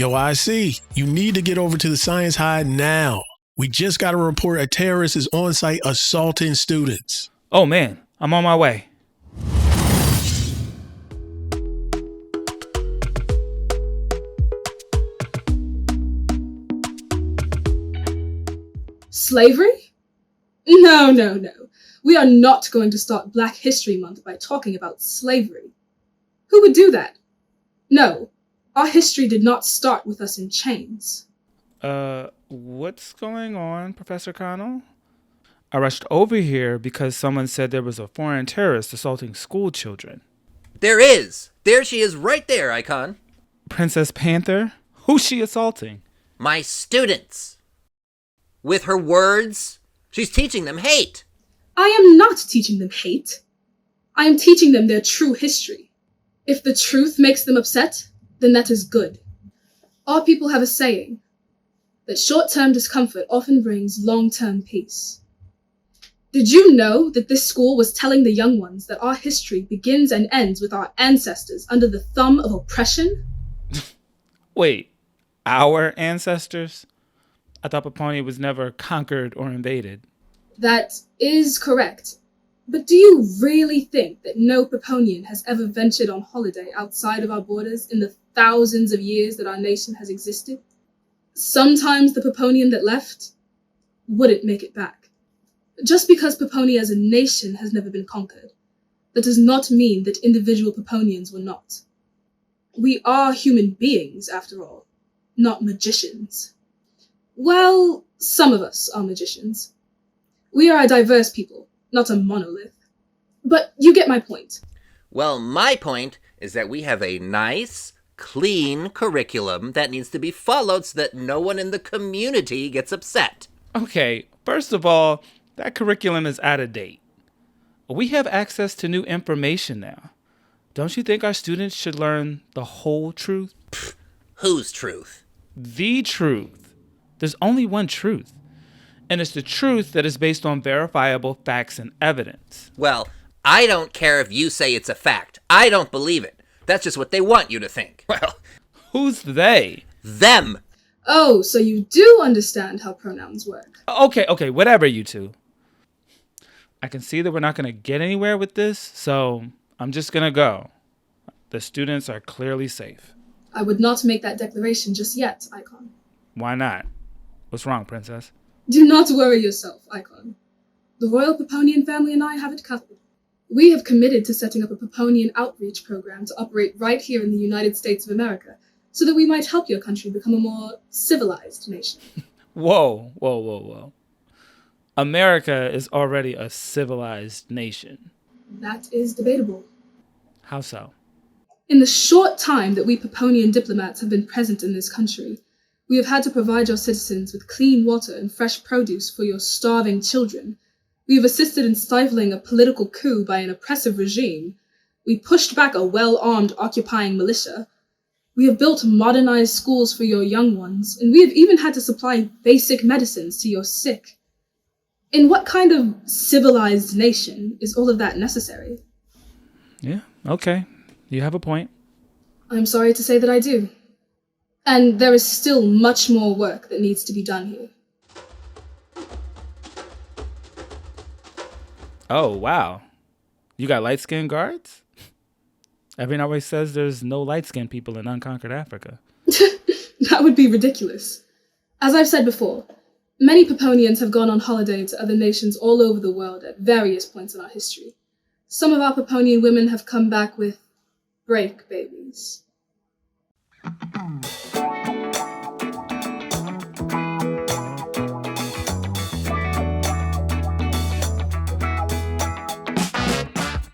Yo, I see. You need to get over to the Science High now. We just got a report a terrorist is on site assaulting students. Oh man, I'm on my way. Slavery? No, no, no. We are not going to start Black History Month by talking about slavery. Who would do that? No, our history did not start with us in chains. What's going on, Professor Connell? I rushed over here because someone said there was a foreign terrorist assaulting school children. There is! There she is right there, Icon. Princess Panther? Who's she assaulting? My students. With her words, she's teaching them hate. I am not teaching them hate. I am teaching them their true history. If the truth makes them upset, then that is good. Our people have a saying that short-term discomfort often brings long-term peace. Did you know that this school was telling the young ones that our history begins and ends with our ancestors under the thumb of oppression? Wait, our ancestors? I thought Peponi was never conquered or invaded. That is correct. But do you really think that no Peponian has ever ventured on holiday outside of our borders in the thousands of years that our nation has existed? Sometimes the Peponian that left wouldn't make it back. Just because Peponi as a nation has never been conquered, that does not mean that individual Peponians were not. We are human beings, after all, not magicians. Well, some of us are magicians. We are a diverse people, not a monolith. But you get my point. Well, my point is that we have a nice, clean curriculum that needs to be followed so that no one in the community gets upset. Okay, first of all, that curriculum is out of date. We have access to new information now. Don't you think our students should learn the whole truth? Pfft, whose truth? The truth. There's only one truth. And it's the truth that is based on verifiable facts and evidence. Well, I don't care if you say it's a fact. I don't believe it. That's just what they want you to think. Well, Who's they? them. Oh, so you do understand how pronouns work. Okay, whatever, you two. I can see that we're not going to get anywhere with this, so I'm just going to go. The students are clearly safe. I would not make that declaration just yet, Icon. Why not? What's wrong, Princess? Do not worry yourself, Icon. The Royal Peponian family and I have it covered. We have committed to setting up a Peponian outreach program to operate right here in the United States of America, so that we might help your country become a more civilized nation. Whoa. America is already a civilized nation. That is debatable. How so? In the short time that we Peponian diplomats have been present in this country, we have had to provide your citizens with clean water and fresh produce for your starving children. We have assisted in stifling a political coup by an oppressive regime. We pushed back a well-armed occupying militia. We have built modernized schools for your young ones, and we have even had to supply basic medicines to your sick. In what kind of civilized nation is all of that necessary? Yeah, okay. You have a point. I'm sorry to say that I do. And there is still much more work that needs to be done here. Oh, wow. You got light-skinned guards? Everyone always says there's no light-skinned people in unconquered Africa. That would be ridiculous. As I've said before, many Peponians have gone on holiday to other nations all over the world at various points in our history. Some of our Peponian women have come back with break babies.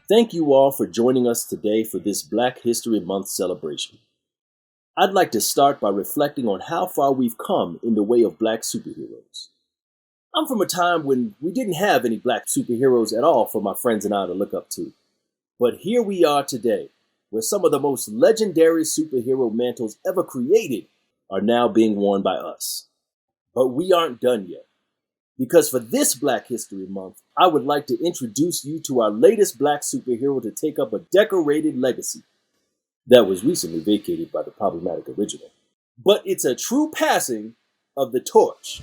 Thank you all for joining us today for this Black History Month celebration. I'd like to start by reflecting on how far we've come in the way of black superheroes. I'm from a time when we didn't have any black superheroes at all for my friends and I to look up to. But here we are today, where some of the most legendary superhero mantles ever created are now being worn by us. But we aren't done yet. Because for this Black History Month, I would like to introduce you to our latest black superhero to take up a decorated legacy that was recently vacated by the problematic original. but it's a true passing of the torch.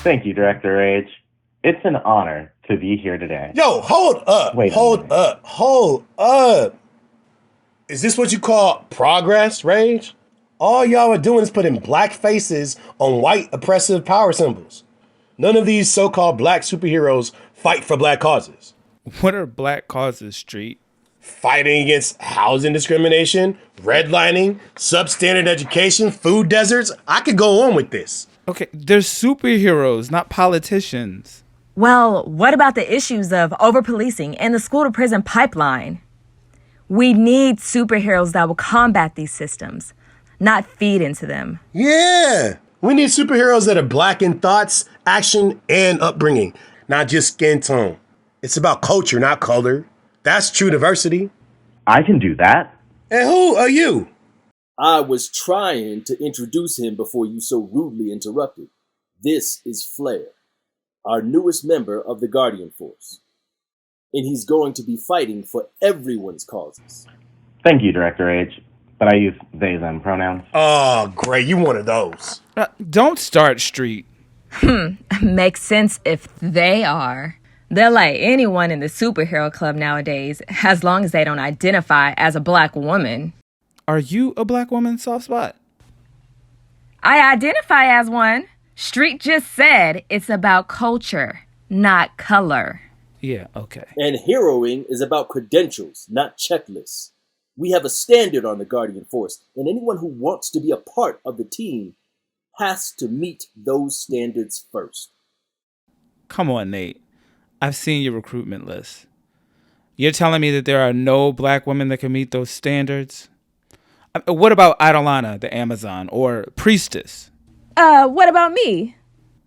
Thank you, Director Age. It's an honor to be here today. Yo, hold up. Wait a hold minute. up. Hold up. Is this what you call progress, Rage? All y'all are doing is putting black faces on white oppressive power symbols. None of these so-called black superheroes fight for black causes. What are black causes, Street? Fighting against housing discrimination, redlining, substandard education, food deserts. I could go on with this. Okay, they're superheroes, not politicians. Well, what about the issues of over-policing and the school-to-prison pipeline? We need superheroes that will combat these systems, not feed into them. Yeah, we need superheroes that are black in thoughts, action, and upbringing, not just skin tone. It's about culture, not color. That's true diversity. I can do that. And who are you? I was trying to introduce him before you so rudely interrupted. This is Flair, our newest member of the Guardian Force. And he's going to be fighting for everyone's causes. Thank you, Director Age. But I use they, them pronouns. Oh, great. You one of those. Don't start, Street. Makes sense if they are. They're like anyone in the superhero club nowadays, as long as they don't identify as a black woman. Are you a black woman, Soft Spot? I identify as one. Street just said it's about culture, not color. Yeah, okay. And heroing is about credentials, not checklists. We have a standard on the Guardian Force, and anyone who wants to be a part of the team has to meet those standards first. Come on, Nate. I've seen your recruitment list. You're telling me that there are no black women that can meet those standards? What about Idolana, the Amazon, or Priestess? What about me?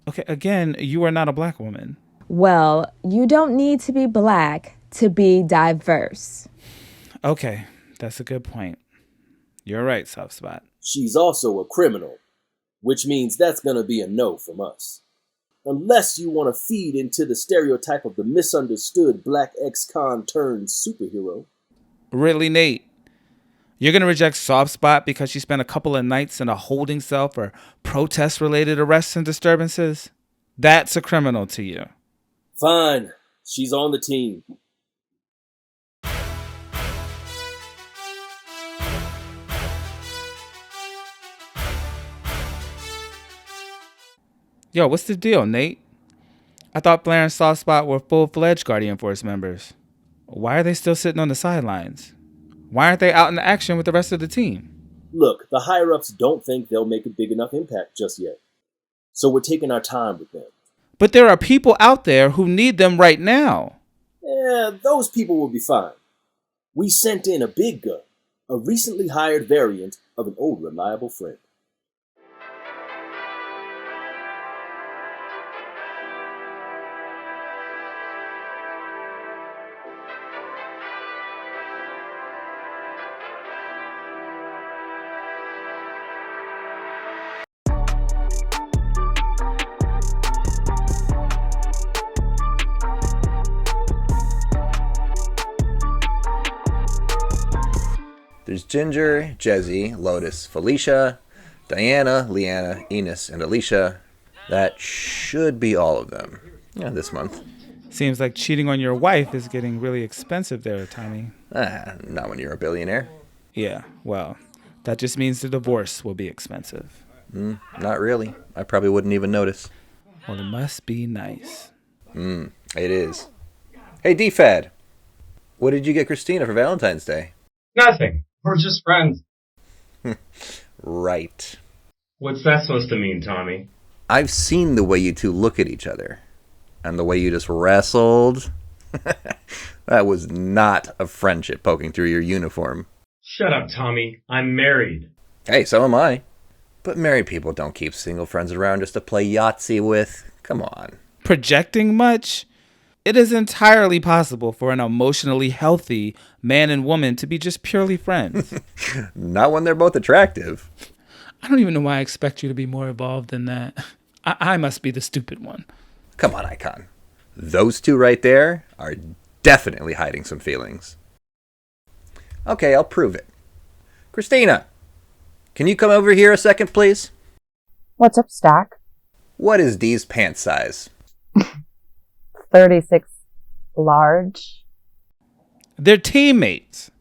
Okay, again, you are not a black woman. Well, you don't need to be black to be diverse. Okay, that's a good point. You're right, Soft Spot. She's also a criminal, which means that's going to be a no from us. Unless you want to feed into the stereotype of the misunderstood black ex-con turned superhero. Really, Nate? You're going to reject Soft Spot because she spent a couple of nights in a holding cell for protest-related arrests and disturbances? That's a criminal to you. Fine, she's on the team. Yo, what's the deal, Nate? I thought Flair and Soft Spot were full-fledged Guardian Force members. Why are they still sitting on the sidelines? Why aren't they out in action with the rest of the team? Look, the higher-ups don't think they'll make a big enough impact just yet. So we're taking our time with them. But there are people out there who need them right now. Yeah, those people will be fine. We sent in a big gun, a recently hired variant of an old reliable friend. There's Ginger, Jezzy, Lotus, Felicia, Diana, Leanna, Enos, and Alicia. That should be all of them. Yeah, this month. Seems like cheating on your wife is getting really expensive there, Tommy. Not when you're a billionaire. Yeah, well, that just means the divorce will be expensive. Not really. I probably wouldn't even notice. Well, it must be nice. It is. Hey, D-Fad. What did you get Christina for Valentine's Day? Nothing. We're just friends. Right. What's that supposed to mean, Tommy? I've seen the way you two look at each other. And the way you just wrestled. That was not a friendship poking through your uniform. Shut up, Tommy. I'm married. Hey, so am I. But married people don't keep single friends around just to play Yahtzee with. Come on. Projecting much? It is entirely possible for an emotionally healthy man and woman to be just purely friends. Not when they're both attractive. I don't even know why I expect you to be more evolved than that. I must be the stupid one. Come on, Icon. Those two right there are definitely hiding some feelings. Okay, I'll prove it. Christina, can you come over here a second, please? What's up, Stack? What is Dee's pant size? 36 large. They're teammates.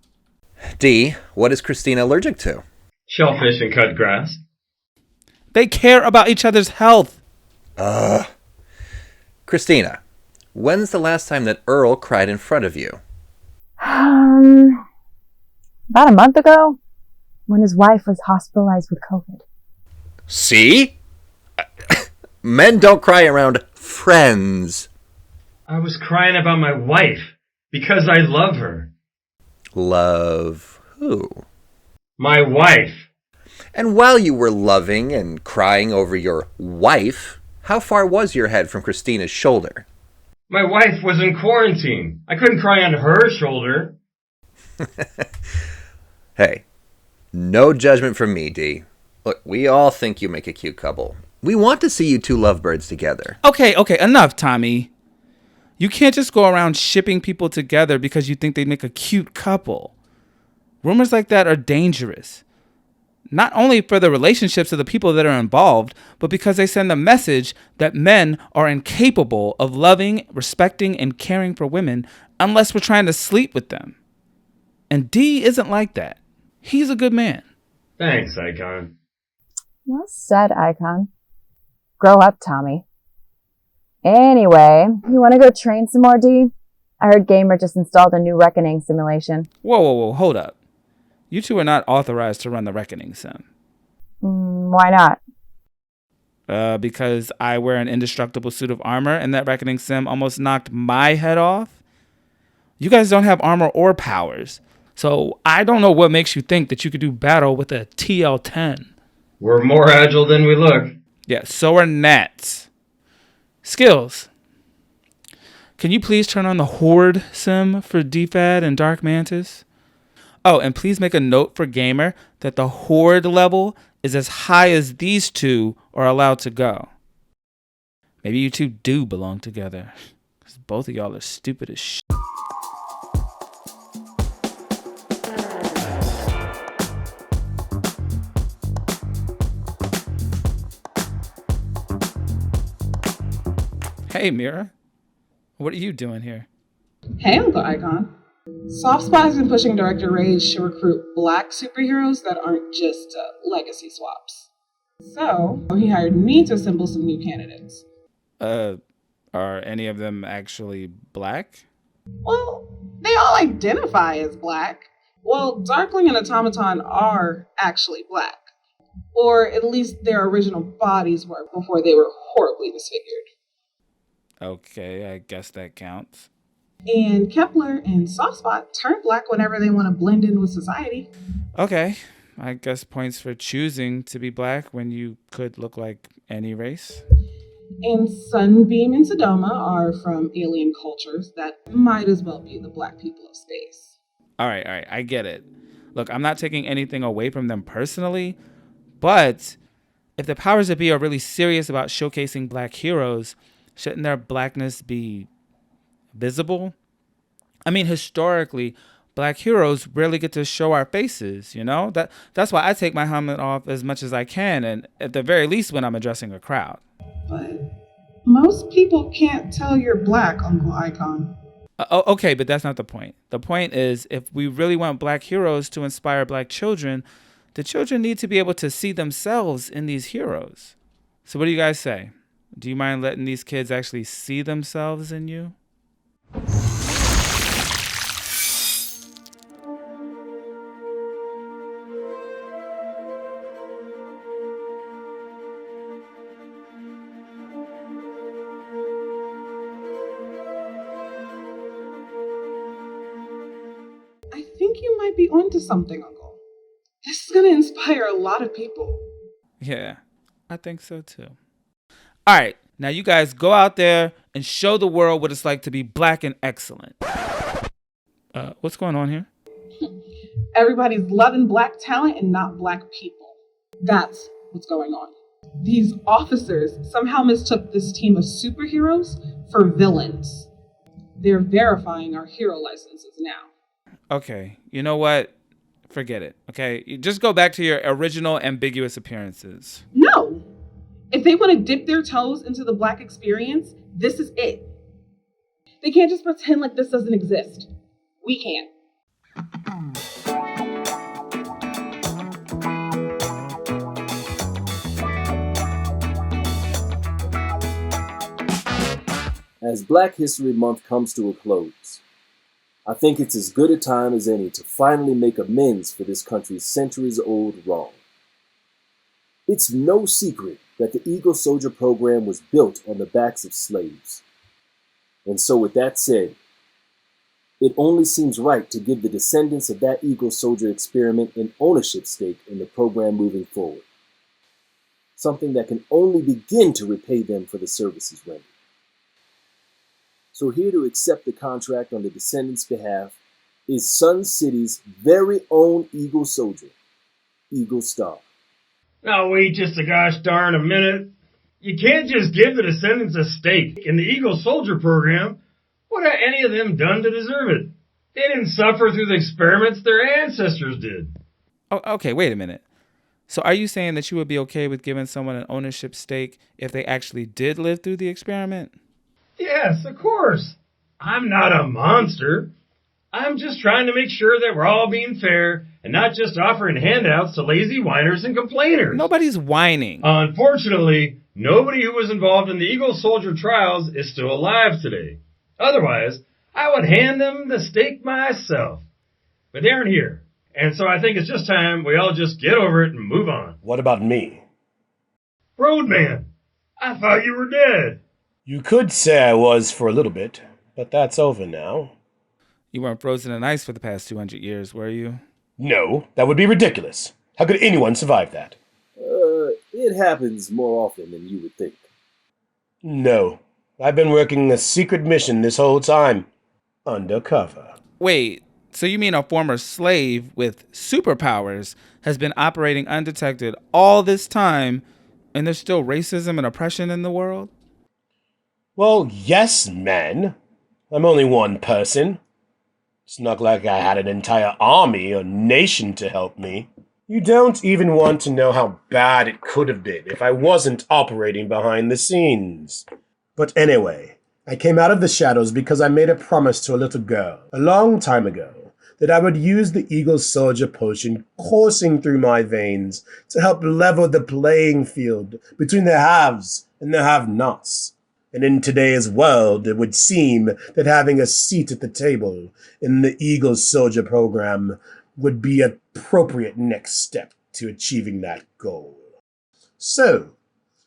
Dee, what is Christina allergic to? Shellfish and cut grass. They care about each other's health. Christina, when's the last time that Earl cried in front of you? About a month ago, when his wife was hospitalized with COVID. See? Men don't cry around friends. I was crying about my wife because I love her. Love who? My wife. And while you were loving and crying over your wife, how far was your head from Christina's shoulder? My wife was in quarantine. I couldn't cry on her shoulder. Hey, no judgment from me, Dee. Look, we all think you make a cute couple. We want to see you two lovebirds together. Okay, enough, Tommy. You can't just go around shipping people together because you think they make a cute couple. Rumors like that are dangerous. Not only for the relationships of the people that are involved, but because they send a message that men are incapable of loving, respecting, and caring for women unless we're trying to sleep with them. And D isn't like that. He's a good man. Thanks, Icon. Well said, Icon. Grow up, Tommy. Anyway, you want to go train some more, D? I heard Gamer just installed a new Reckoning simulation. Whoa, hold up. You two are not authorized to run the Reckoning sim. Why not? Because I wear an indestructible suit of armor and that Reckoning sim almost knocked my head off. You guys don't have armor or powers. So I don't know what makes you think that you could do battle with a TL-10. We're more agile than we look. Yeah, so are gnats. Skills. Can you please turn on the Horde sim for DFAD and Dark Mantis? Oh, and please make a note for Gamer that the Horde level is as high as these two are allowed to go. Maybe you two do belong together, because both of y'all are stupid as shit. Hey, Mira. What are you doing here? Hey, Uncle Icon. SoftSpot has been pushing Director Rage to recruit black superheroes that aren't just legacy swaps. So, he hired me to assemble some new candidates. Are any of them actually black? Well, they all identify as black. Well, Darkling and Automaton are actually black. Or at least their original bodies were before they were horribly disfigured. Okay, I guess that counts. And Kepler and Softspot turn black whenever they want to blend in with society. Okay, I guess points for choosing to be black when you could look like any race. And Sunbeam and Sodoma are from alien cultures that might as well be the black people of space. All right, I get it. Look, I'm not taking anything away from them personally, but if the powers that be are really serious about showcasing black heroes, shouldn't their blackness be visible? I mean, historically, black heroes rarely get to show our faces, you know? That's why I take my helmet off as much as I can, and at the very least when I'm addressing a crowd. But most people can't tell you're black, Uncle Icon. Okay, but that's not the point. The point is, if we really want black heroes to inspire black children, the children need to be able to see themselves in these heroes. So what do you guys say? Do you mind letting these kids actually see themselves in you? I think you might be onto something, Uncle. This is going to inspire a lot of people. Yeah, I think so too. All right, now you guys go out there and show the world what it's like to be black and excellent. What's going on here? Everybody's loving black talent and not black people. That's what's going on. These officers somehow mistook this team of superheroes for villains. They're verifying our hero licenses now. Okay, you know what? Forget it, okay? You just go back to your original ambiguous appearances. No! If they want to dip their toes into the Black experience, this is it. They can't just pretend like this doesn't exist. We can't. As Black History Month comes to a close, I think it's as good a time as any to finally make amends for this country's centuries-old wrong. It's no secret that the Eagle Soldier program was built on the backs of slaves. And so with that said, it only seems right to give the descendants of that Eagle Soldier experiment an ownership stake in the program moving forward. Something that can only begin to repay them for the services rendered. So here to accept the contract on the descendants' behalf is Sun City's very own Eagle Soldier, Eagle Star. Now wait just a gosh darn a minute. You can't just give the descendants a stake in the Eagle Soldier program. What have any of them done to deserve it? They didn't suffer through the experiments their ancestors did. Oh, okay, wait a minute. So are you saying that you would be okay with giving someone an ownership stake if they actually did live through the experiment? Yes, of course. I'm not a monster. I'm just trying to make sure that we're all being fair and not just offering handouts to lazy whiners and complainers. Nobody's whining. Unfortunately, nobody who was involved in the Eagle Soldier trials is still alive today. Otherwise, I would hand them the stake myself. But they aren't here. And so I think it's just time we all just get over it and move on. What about me? Roadman, I thought you were dead. You could say I was for a little bit, but that's over now. You weren't frozen in ice for the past 200 years, were you? No, that would be ridiculous. How could anyone survive that? It happens more often than you would think. No, I've been working a secret mission this whole time. Undercover. Wait, so you mean a former slave with superpowers has been operating undetected all this time, and there's still racism and oppression in the world? Well, yes, man. I'm only one person. It's not like I had an entire army or nation to help me. You don't even want to know how bad it could have been if I wasn't operating behind the scenes. But anyway, I came out of the shadows because I made a promise to a little girl a long time ago that I would use the Eagle Soldier potion coursing through my veins to help level the playing field between the haves and the have-nots. And in today's world, it would seem that having a seat at the table in the Eagle Soldier program would be an appropriate next step to achieving that goal. So,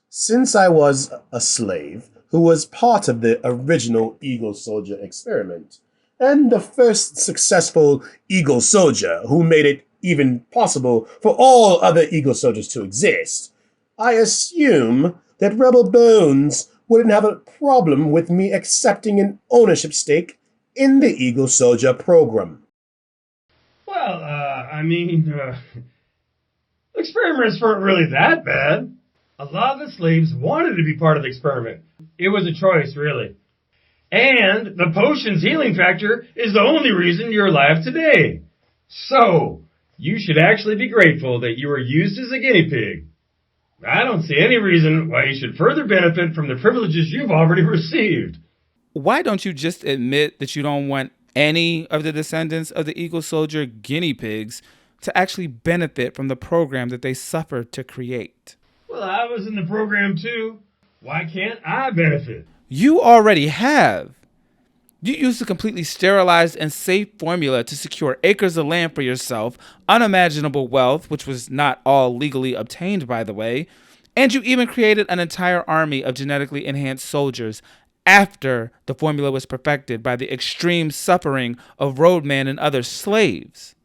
since I was a slave who was part of the original Eagle Soldier experiment, and the first successful Eagle Soldier who made it even possible for all other Eagle Soldiers to exist, I assume that Rebel Bones wouldn't have a problem with me accepting an ownership stake in the Eagle Soldier program. Well, experiments weren't really that bad. A lot of the slaves wanted to be part of the experiment. It was a choice, really. And the potion's healing factor is the only reason you're alive today. So, you should actually be grateful that you were used as a guinea pig. I don't see any reason why you should further benefit from the privileges you've already received. Why don't you just admit that you don't want any of the descendants of the Eagle Soldier guinea pigs to actually benefit from the program that they suffered to create? Well, I was in the program too. Why can't I benefit? You already have. You used a completely sterilized and safe formula to secure acres of land for yourself, unimaginable wealth, which was not all legally obtained, by the way, and you even created an entire army of genetically enhanced soldiers after the formula was perfected by the extreme suffering of roadmen and other slaves.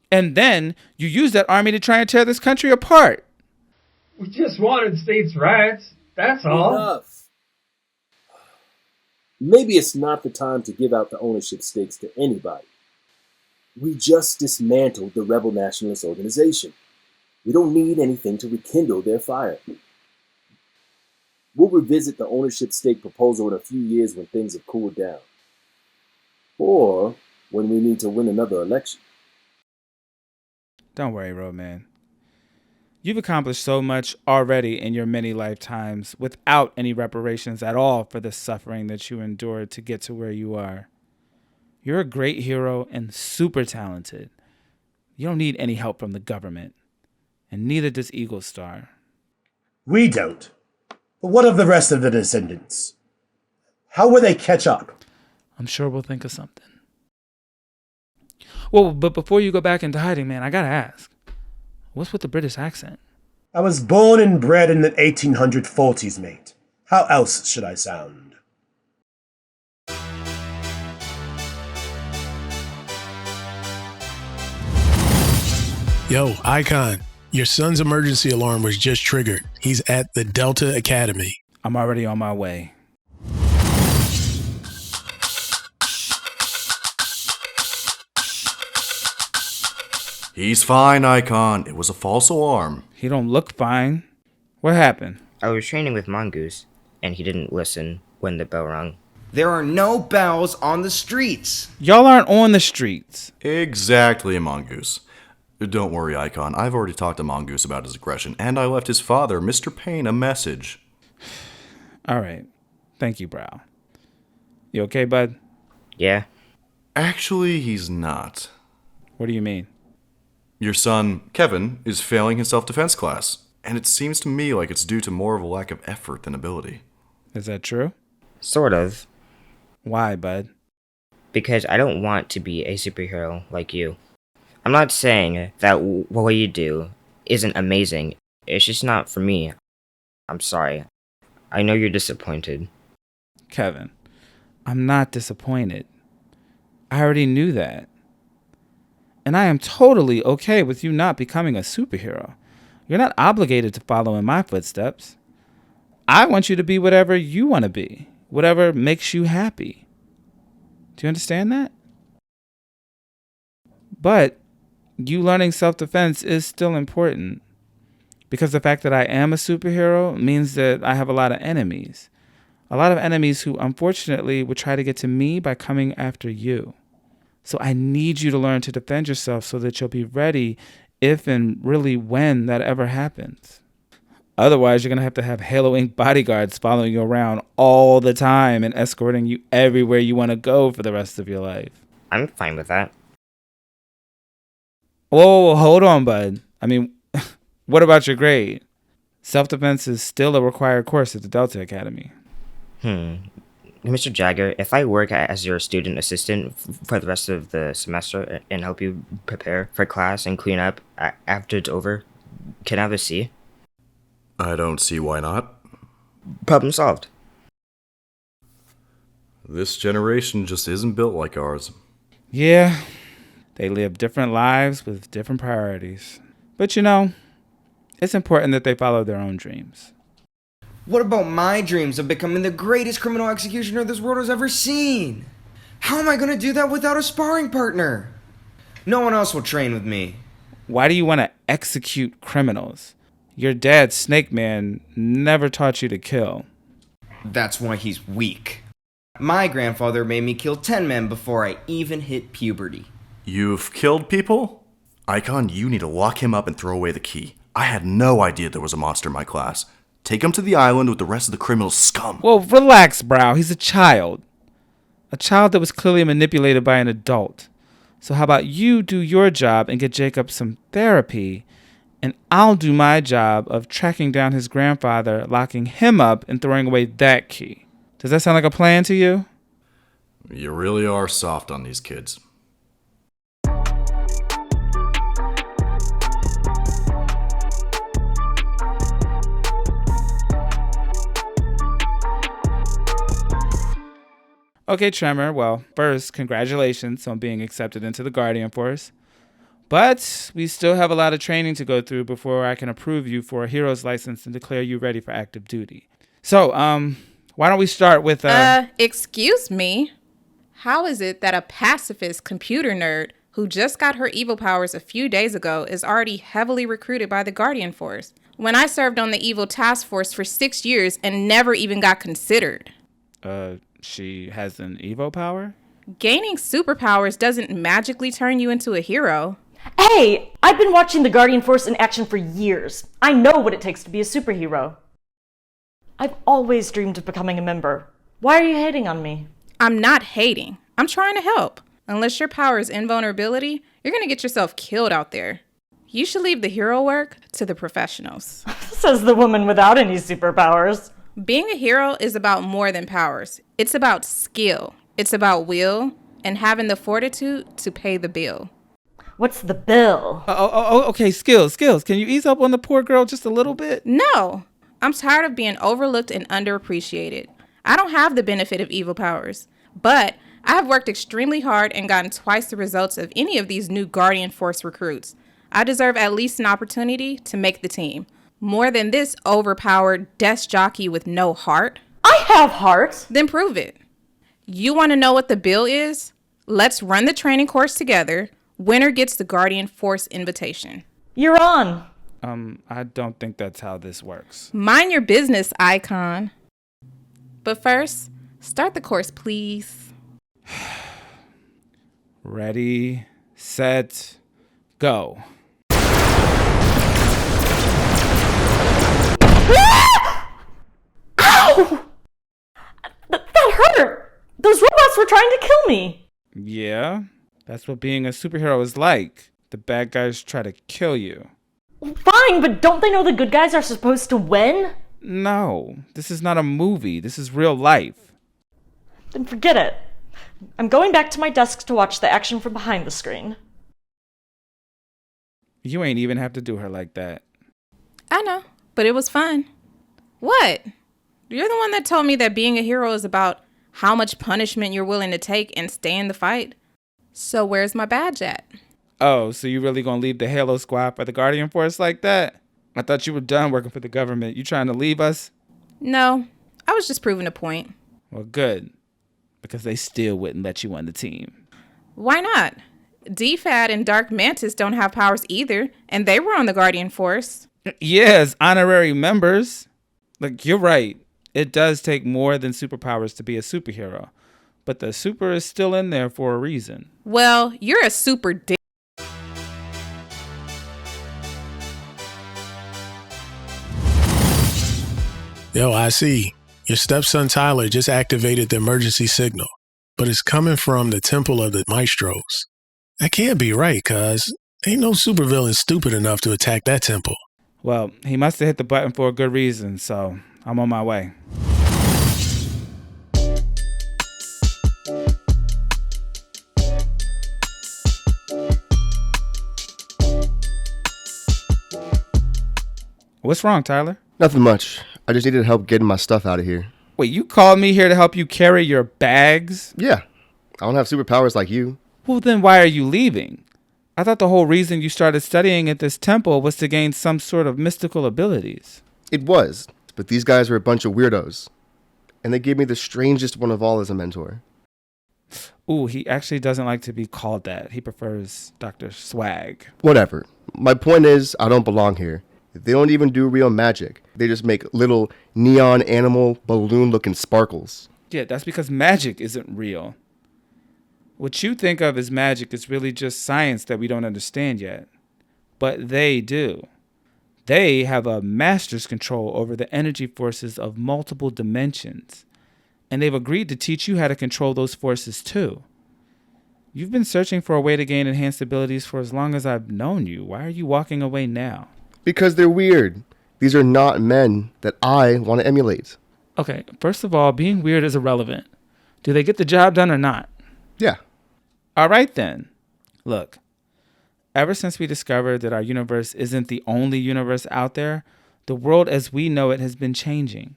And then you used that army to try and tear this country apart. We just wanted states' rights. That's all. Enough. Maybe it's not the time to give out the ownership stakes to anybody. We just dismantled the rebel nationalist organization. We don't need anything to rekindle their fire. We'll revisit the ownership stake proposal in a few years when things have cooled down. Or when we need to win another election. Don't worry, Roadman. You've accomplished so much already in your many lifetimes without any reparations at all for the suffering that you endured to get to where you are. You're a great hero and super talented. You don't need any help from the government. And neither does Eagle Star. We don't. But what of the rest of the descendants? How will they catch up? I'm sure we'll think of something. Well, but before you go back into hiding, man, I gotta ask. What's with the British accent? I was born and bred in the 1840s, mate. How else should I sound? Yo, Icon, your son's emergency alarm was just triggered. He's at the Delta Academy. I'm already on my way. He's fine, Icon. It was a false alarm. He don't look fine. What happened? I was training with Mongoose, and he didn't listen when the bell rang. There are no bells on the streets. Y'all aren't on the streets. Exactly, Mongoose. Don't worry, Icon. I've already talked to Mongoose about his aggression, and I left his father, Mr. Payne, a message. All right. Thank you, Brow. You okay, bud? Yeah. Actually, he's not. What do you mean? Your son, Kevin, is failing his self-defense class, and it seems to me like it's due to more of a lack of effort than ability. Is that true? Sort of. Why, bud? Because I don't want to be a superhero like you. I'm not saying that what you do isn't amazing. It's just not for me. I'm sorry. I know you're disappointed. Kevin, I'm not disappointed. I already knew that. And I am totally okay with you not becoming a superhero. You're not obligated to follow in my footsteps. I want you to be whatever you want to be, whatever makes you happy. Do you understand that? But you learning self-defense is still important, because the fact that I am a superhero means that I have a lot of enemies. A lot of enemies who unfortunately would try to get to me by coming after you. So I need you to learn to defend yourself so that you'll be ready if and really when that ever happens. Otherwise, you're going to have Halo Inc. bodyguards following you around all the time and escorting you everywhere you want to go for the rest of your life. I'm fine with that. Whoa, hold on, bud. I mean, what about your grade? Self-defense is still a required course at the Delta Academy. Mr. Jagger, if I work as your student assistant for the rest of the semester and help you prepare for class and clean up after it's over, can I have a C? I don't see why not. Problem solved. This generation just isn't built like ours. Yeah, they live different lives with different priorities. But you know, it's important that they follow their own dreams. What about my dreams of becoming the greatest criminal executioner this world has ever seen? How am I going to do that without a sparring partner? No one else will train with me. Why do you want to execute criminals? Your dad, Snake Man, never taught you to kill. That's why he's weak. My grandfather made me kill 10 men before I even hit puberty. You've killed people? Icon, you need to lock him up and throw away the key. I had no idea there was a monster in my class. Take him to the island with the rest of the criminal scum. Well, relax, Brow. He's a child. A child that was clearly manipulated by an adult. So how about you do your job and get Jacob some therapy, and I'll do my job of tracking down his grandfather, locking him up, and throwing away that key. Does that sound like a plan to you? You really are soft on these kids. Okay, Tremor. Well, first, congratulations on being accepted into the Guardian Force. But we still have a lot of training to go through before I can approve you for a hero's license and declare you ready for active duty. So, why don't we start with... Excuse me? How is it that a pacifist computer nerd who just got her evil powers a few days ago is already heavily recruited by the Guardian Force? when I served on the evil task force for 6 years and never even got considered. She has an Evo power? Gaining superpowers doesn't magically turn you into a hero. Hey, I've been watching the Guardian Force in action for years. I know what it takes to be a superhero. I've always dreamed of becoming a member. Why are you hating on me? I'm not hating. I'm trying to help. Unless your power is invulnerability, you're gonna get yourself killed out there. You should leave the hero work to the professionals. Says the woman without any superpowers. Being a hero is about more than powers. It's about skill. It's about will and having the fortitude to pay the bill. What's the bill? Okay, skills. Can you ease up on the poor girl just a little bit? No. I'm tired of being overlooked and underappreciated. I don't have the benefit of evil powers, but I have worked extremely hard and gotten twice the results of any of these new Guardian Force recruits. I deserve at least an opportunity to make the team. More than this overpowered desk jockey with no heart. I have heart. Then prove it. You want to know what the bill is? Let's run the training course together. Winner gets the Guardian Force invitation. You're on. I don't think that's how this works. Mind your business, Icon. But first, start the course, please. Ready, set, go. Ow! That hurt! Those robots were trying to kill me! Yeah, that's what being a superhero is like. The bad guys try to kill you. Fine, but don't they know the good guys are supposed to win? No, this is not a movie. This is real life. Then forget it. I'm going back to my desk to watch the action from behind the screen. You ain't even have to do her like that. I know, but it was fun. What? You're the one that told me that being a hero is about how much punishment you're willing to take and stay in the fight. So where's my badge at? Oh, so you really gonna leave the Halo Squad for the Guardian Force like that? I thought you were done working for the government. You trying to leave us? No, I was just proving a point. Well, good. Because they still wouldn't let you on the team. Why not? DFAD and Dark Mantis don't have powers either, and they were on the Guardian Force. Yes, honorary members. Look, you're right. It does take more than superpowers to be a superhero. But the super is still in there for a reason. Well, you're a super dick. Yo, I see. Your stepson Tyler just activated the emergency signal, but it's coming from the Temple of the Maestros. That can't be right, cuz ain't no supervillain stupid enough to attack that temple. Well, he must have hit the button for a good reason, so I'm on my way. What's wrong, Tyler? Nothing much. I just needed help getting my stuff out of here. Wait, you called me here to help you carry your bags? Yeah. I don't have superpowers like you. Well, then why are you leaving? I thought the whole reason you started studying at this temple was to gain some sort of mystical abilities. It was, but these guys were a bunch of weirdos. And they gave me the strangest one of all as a mentor. Ooh, he actually doesn't like to be called that. He prefers Dr. Swag. Whatever. My point is, I don't belong here. They don't even do real magic. They just make little neon animal balloon-looking sparkles. Yeah, that's because magic isn't real. What you think of as magic is really just science that we don't understand yet. But they do. They have a master's control over the energy forces of multiple dimensions. And they've agreed to teach you how to control those forces too. You've been searching for a way to gain enhanced abilities for as long as I've known you. Why are you walking away now? Because they're weird. These are not men that I want to emulate. Okay, first of all, being weird is irrelevant. Do they get the job done or not? Yeah. All right then. Look, ever since we discovered that our universe isn't the only universe out there, the world as we know it has been changing.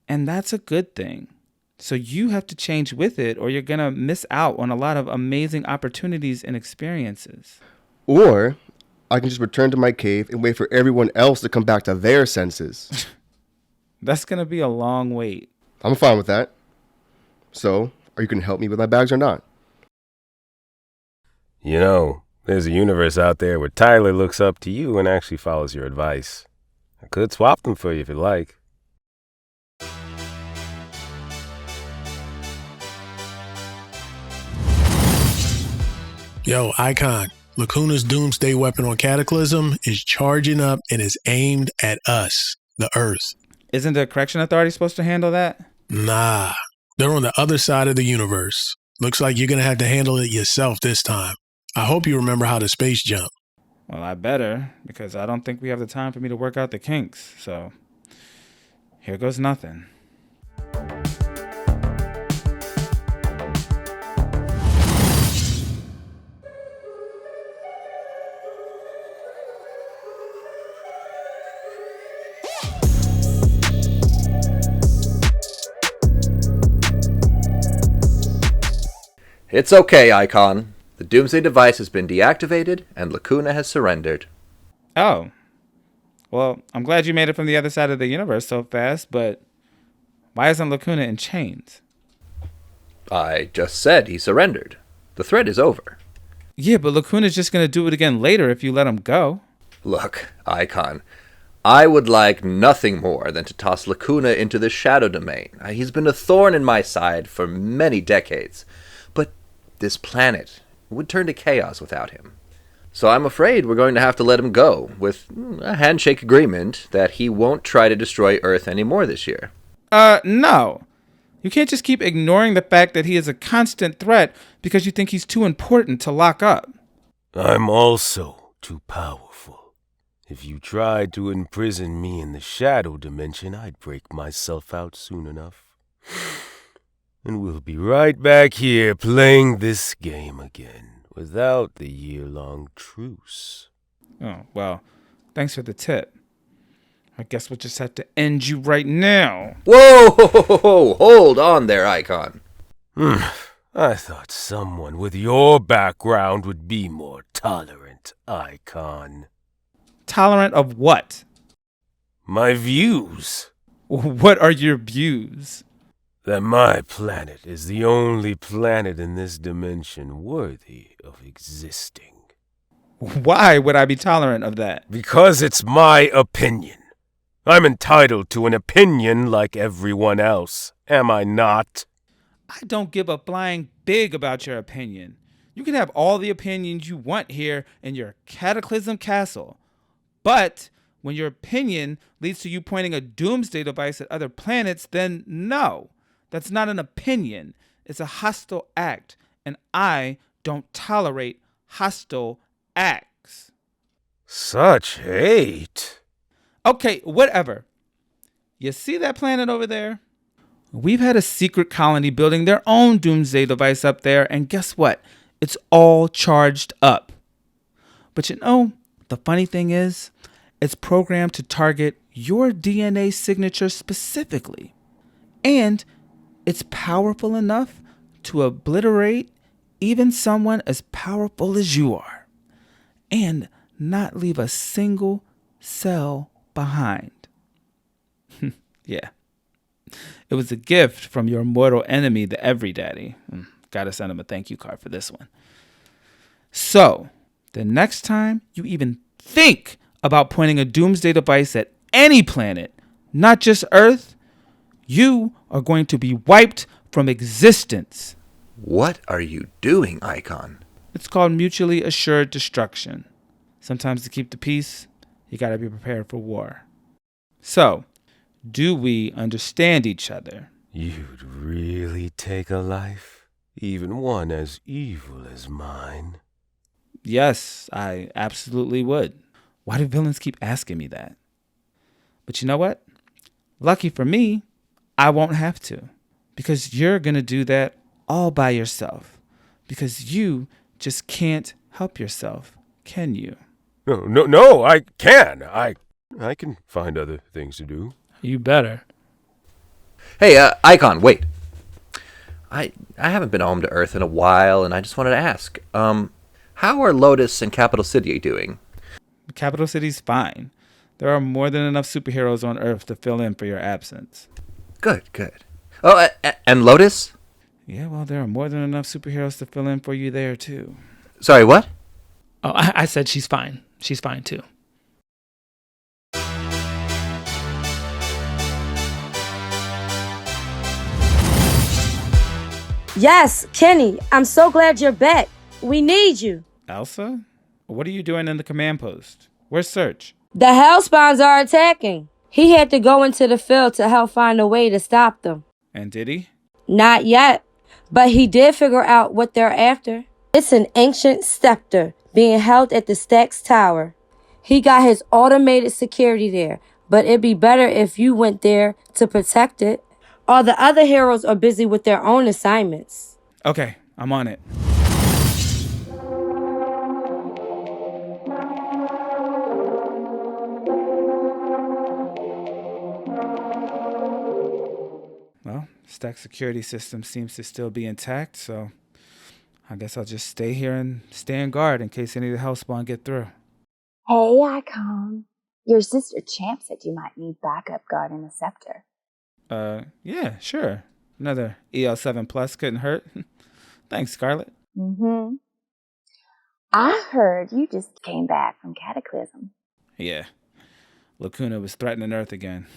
And that's a good thing. So you have to change with it or you're going to miss out on a lot of amazing opportunities and experiences. Or I can just return to my cave and wait for everyone else to come back to their senses. That's going to be a long wait. I'm fine with that. So, are you going to help me with my bags or not? You know, there's a universe out there where Tyler looks up to you and actually follows your advice. could swap them for you if you like. Yo, Icon, Lacuna's doomsday weapon on Cataclysm is charging up and is aimed at us, the Earth. Isn't the Correction Authority supposed to handle that? Nah, they're on the other side of the universe. Looks like you're going to have to handle it yourself this time. I hope you remember how to space jump. Well, I better, because I don't think we have the time for me to work out the kinks. So, here goes nothing. It's okay, Icon. The Doomsday device has been deactivated, and Lacuna has surrendered. Oh. Well, I'm glad you made it from the other side of the universe so fast, but why isn't Lacuna in chains? I just said he surrendered. The threat is over. Yeah, but Lacuna's just going to do it again later if you let him go. Look, Icon, I would like nothing more than to toss Lacuna into the shadow domain. He's been a thorn in my side for many decades. But this planet would turn to chaos without him. So I'm afraid we're going to have to let him go, with a handshake agreement that he won't try to destroy Earth anymore this year. No. You can't just keep ignoring the fact that he is a constant threat because you think he's too important to lock up. I'm also too powerful. If you tried to imprison me in the shadow dimension, I'd break myself out soon enough. And we'll be right back here playing this game again, without the year-long truce. Oh, well, thanks for the tip. I guess we'll just have to end you right now. Whoa! Hold on there, Icon. I thought someone with your background would be more tolerant, Icon. Tolerant of what? My views. What are your views? That my planet is the only planet in this dimension worthy of existing. Why would I be tolerant of that? Because it's my opinion. I'm entitled to an opinion like everyone else, am I not? I don't give a flying big about your opinion. You can have all the opinions you want here in your Cataclysm castle. But when your opinion leads to you pointing a doomsday device at other planets, then no. That's not an opinion. It's a hostile act. And I don't tolerate hostile acts. Such hate. Okay, whatever. You see that planet over there? We've had a secret colony building their own doomsday device up there, and guess what? It's all charged up. But you know, the funny thing is, it's programmed to target your DNA signature specifically. And it's powerful enough to obliterate even someone as powerful as you are, and not leave a single cell behind. Yeah. It was a gift from your mortal enemy, the Everydaddy. Gotta send him a thank you card for this one. So, the next time you even think about pointing a doomsday device at any planet, not just Earth, you are going to be wiped from existence. What are you doing, Icon? It's called mutually assured destruction. Sometimes to keep the peace, you gotta be prepared for war. So, do we understand each other? You'd really take a life? Even one as evil as mine? Yes, I absolutely would. Why do villains keep asking me that? But you know what? Lucky for me, I won't have to. Because you're going to do that all by yourself. Because you just can't help yourself, can you? No, I can. I can find other things to do. You better. Hey, Icon, wait. I haven't been home to Earth in a while, and I just wanted to ask, how are Lotus and Capital City doing? Capital City's fine. There are more than enough superheroes on Earth to fill in for your absence. Good. Oh, and Lotus? Yeah, well, there are more than enough superheroes to fill in for you there, too. Sorry, what? Oh, I said she's fine. She's fine, too. Yes, Kenny, I'm so glad you're back. We need you. Elsa? What are you doing in the command post? Where's Search? The Hellspawns are attacking. He had to go into the field to help find a way to stop them. And did he? Not yet, but he did figure out what they're after. It's an ancient scepter being held at the Stax Tower. He got his automated security there, but it'd be better if you went there to protect it. All the other heroes are busy with their own assignments. Okay, I'm on it. Well, Stack security system seems to still be intact, so I guess I'll just stay here and stay on guard in case any of the Hellspawn get through. Hey, Icon. Your sister Champ said you might need backup guarding the scepter. Yeah, sure. Another EL7 Plus couldn't hurt. Thanks, Scarlet. Mm-hmm. I heard you just came back from Cataclysm. Yeah. Lacuna was threatening Earth again.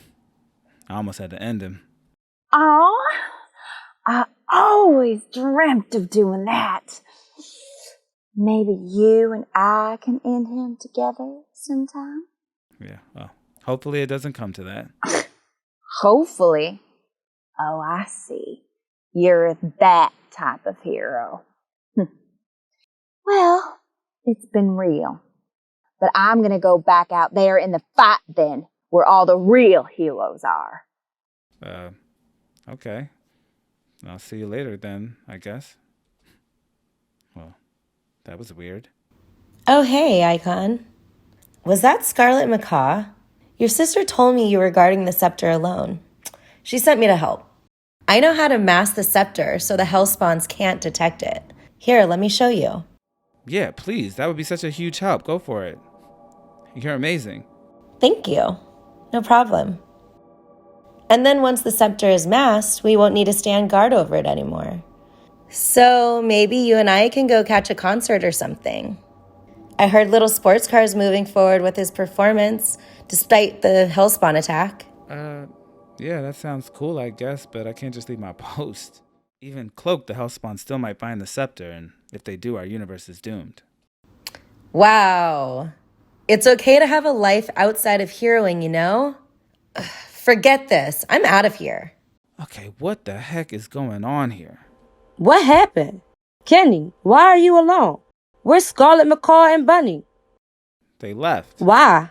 I almost had to end him. Aw, I always dreamt of doing that. Maybe you and I can end him together sometime? Yeah, well, hopefully it doesn't come to that. Hopefully. Oh, I see. You're that type of hero. Well, it's been real. But I'm going to go back out there in the fight then, where all the real heroes are. Okay. I'll see you later then, I guess. Well, that was weird. Oh, hey, Icon. Was that Scarlet Macaw? Your sister told me you were guarding the scepter alone. She sent me to help. I know how to mask the scepter so the Hellspawns can't detect it. Here, let me show you. Yeah, please. That would be such a huge help. Go for it. You're amazing. Thank you. No problem. And then once the scepter is masked, we won't need to stand guard over it anymore. So maybe you and I can go catch a concert or something. I heard Little Sports Car's moving forward with his performance, despite the Hellspawn attack. Yeah, that sounds cool, I guess, but I can't just leave my post. Even Cloak, the Hellspawn, still might find the scepter, and if they do, our universe is doomed. Wow. It's okay to have a life outside of heroing, you know? Ugh, forget this. I'm out of here. Okay, what the heck is going on here? What happened? Kenny, why are you alone? Where's Scarlet Macaw and Bunny? They left. Why?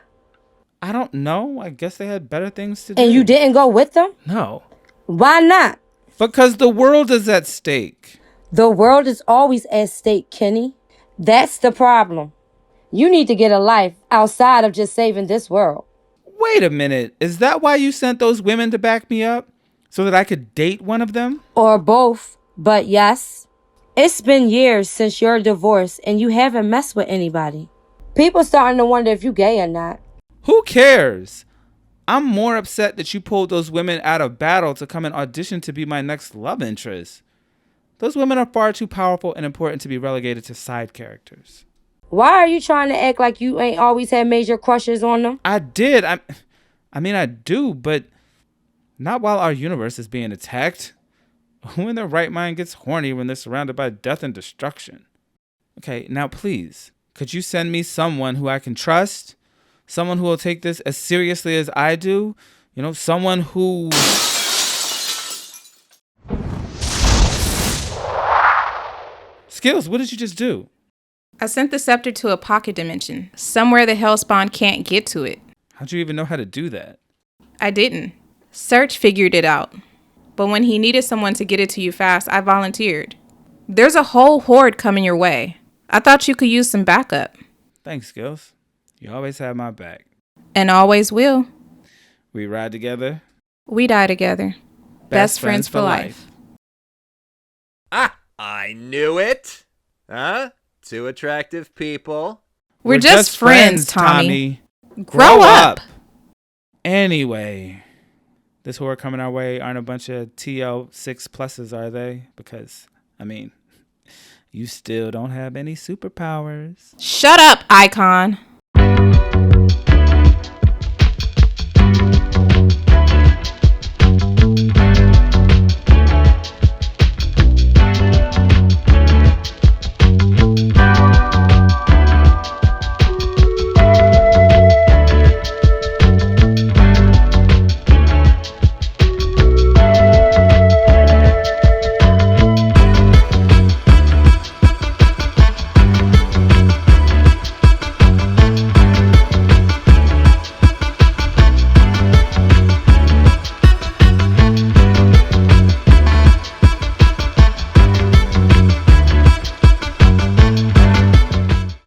I don't know. I guess they had better things to do. And you didn't go with them? No. Why not? Because the world is at stake. The world is always at stake, Kenny. That's the problem. You need to get a life outside of just saving this world. Wait a minute. Is that why you sent those women to back me up? So that I could date one of them? Or both, but yes. It's been years since your divorce and you haven't messed with anybody. People starting to wonder if you gay or not. Who cares? I'm more upset that you pulled those women out of battle to come and audition to be my next love interest. Those women are far too powerful and important to be relegated to side characters. Why are you trying to act like you ain't always had major crushes on them? I did. I mean, I do, but not while our universe is being attacked. Who in their right mind gets horny when they're surrounded by death and destruction? Okay, now please, could you send me someone who I can trust? Someone who will take this as seriously as I do? You know, someone who... Skills, what did you just do? I sent the scepter to a pocket dimension, somewhere the Hellspawn can't get to it. How'd you even know how to do that? I didn't. Search figured it out. But when he needed someone to get it to you fast, I volunteered. There's a whole horde coming your way. I thought you could use some backup. Thanks, Skills. You always have my back. And always will. We ride together. We die together. Best friends for life. Ah, I knew it. Huh? Two attractive people. We're just friends, Tommy. Grow up. Anyway, this horde coming our way aren't a bunch of TL6 pluses, are they? Because, I mean, you still don't have any superpowers. Shut up, Icon.